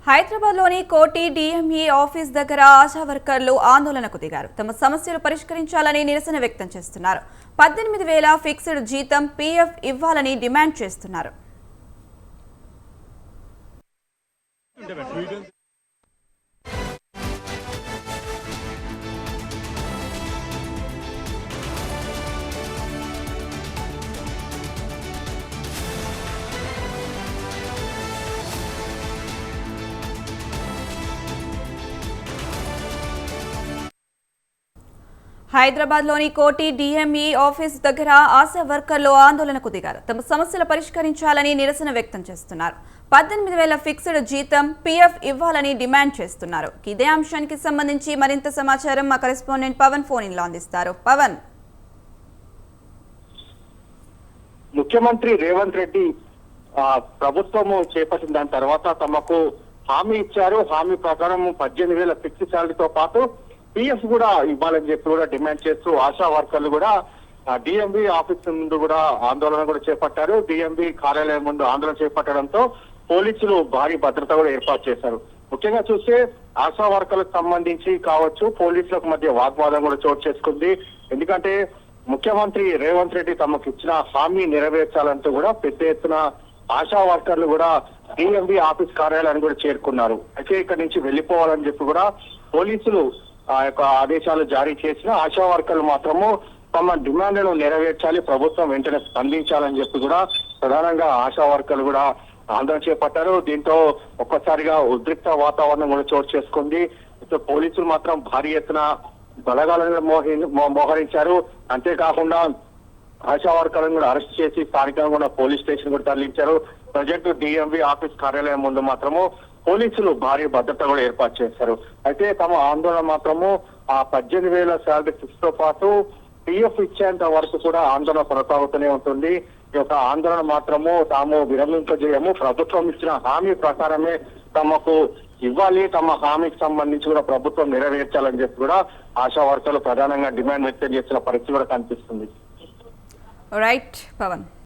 హైదరాబాద్లోని కోటి DME office దగ్గర ఆశా వర్కర్లు ఆందోళనకు దిగారు. తమ సమస్యలు పరిష్కరించాలని నిరసన వ్యక్తం చేస్తున్నారు. 18,000 ఫిక్స్డ్ జీతం పీఎఫ్ ఇవ్వాలని డిమాండ్ చేస్తున్నారు. హైదరాబాద్లోని కోటి డిఎంఈ ఆఫీస్ దగ్గర ఆశా వర్కర్లు ఆందోళనకు దిగారు. తమ సమస్యలు పరిష్కరించాలని నిరసన వ్యక్తం చేస్తున్నారు. 18,000 ఫిక్స్డ్ జీతం పీఎఫ్ ఇవ్వాలని డిమాండ్ చేస్తున్నారు. ఇదే అంశానికి సంబంధించి మరింత సమాచారం మా కరెస్పాండెంట్ పవన్ ఫోన్ ఇన్లో అందిస్తారు. పవన్, ముఖ్యమంత్రి రేవంత్ రెడ్డి ప్రభుత్వము చేపట్టిన దాని తర్వాత తమకు హామీ ఇచ్చారు. హామీ ప్రకారం 18,000 ఫిక్స్ శాలరీతో పాటు పిఎఫ్ కూడా ఇవ్వాలని చెప్పి కూడా డిమాండ్ చేస్తూ ఆశా వర్కర్లు కూడా డిఎంబి ఆఫీస్ ముందు కూడా ఆందోళన కూడా చేపట్టారు. డిఎంబి కార్యాలయం ముందు ఆందోళన చేపట్టడంతో పోలీసులు భారీ భద్రత కూడా ఏర్పాటు చేశారు. ముఖ్యంగా చూస్తే ఆశా వర్కర్లకు సంబంధించి కావచ్చు పోలీసులకు మధ్య వాగ్వాదం కూడా చోటు చేసుకుంది. ఎందుకంటే ముఖ్యమంత్రి రేవంత్ రెడ్డి తమకు ఇచ్చిన హామీ నెరవేర్చాలంటూ కూడా పెద్ద ఎత్తున ఆశా వర్కర్లు కూడా డిఎంబి ఆఫీస్ కార్యాలయాన్ని కూడా చేరుకున్నారు. అయితే ఇక్కడి నుంచి వెళ్లిపోవాలని చెప్పి కూడా పోలీసులు ఆ యొక్క ఆదేశాలు జారీ చేసిన ఆశా వర్కర్లు మాత్రము తమ డిమాండ్లను నెరవేర్చాలి, ప్రభుత్వం వెంటనే స్పందించాలని చెప్పి కూడా ప్రధానంగా ఆశా వర్కర్లు కూడా ఆందోళన చేపట్టారు. దీంతో ఒక్కసారిగా ఉద్రిక్త వాతావరణం కూడా చోటు చేసుకుంది. పోలీసులు మాత్రం భారీ ఎత్తున బలగాలను మోహరించారు. అంతేకాకుండా ఆశా వర్కర్లను కూడా అరెస్ట్ చేసి స్థానికంగా ఉన్న పోలీస్ స్టేషన్ కూడా తరలించారు. ప్రజెంట్ డిఎంవి ఆఫీస్ కార్యాలయం ముందు మాత్రము పోలీసులు భారీ భద్రత కూడా ఏర్పాటు చేశారు. అయితే తమ ఆందోళన మాత్రము ఆ 18,000 శాలరీ ఫిక్స్ తో పాటు పిఎఫ్ ఇచ్చేంత వరకు కూడా ఆందోళన కొనసాగుతూనే ఉంటుంది. ఈ యొక్క ఆందోళన మాత్రము తాము విరమింపజేయము, ప్రభుత్వం ఇచ్చిన హామీ ప్రకారమే తమకు ఇవ్వాలి, తమ హామీకి సంబంధించి కూడా ప్రభుత్వం నెరవేర్చాలని చెప్పి కూడా ఆశా వర్కర్లు ప్రధానంగా డిమాండ్ వ్యక్తం చేసిన పరిస్థితి కూడా కనిపిస్తుంది. రైట్ పవన్.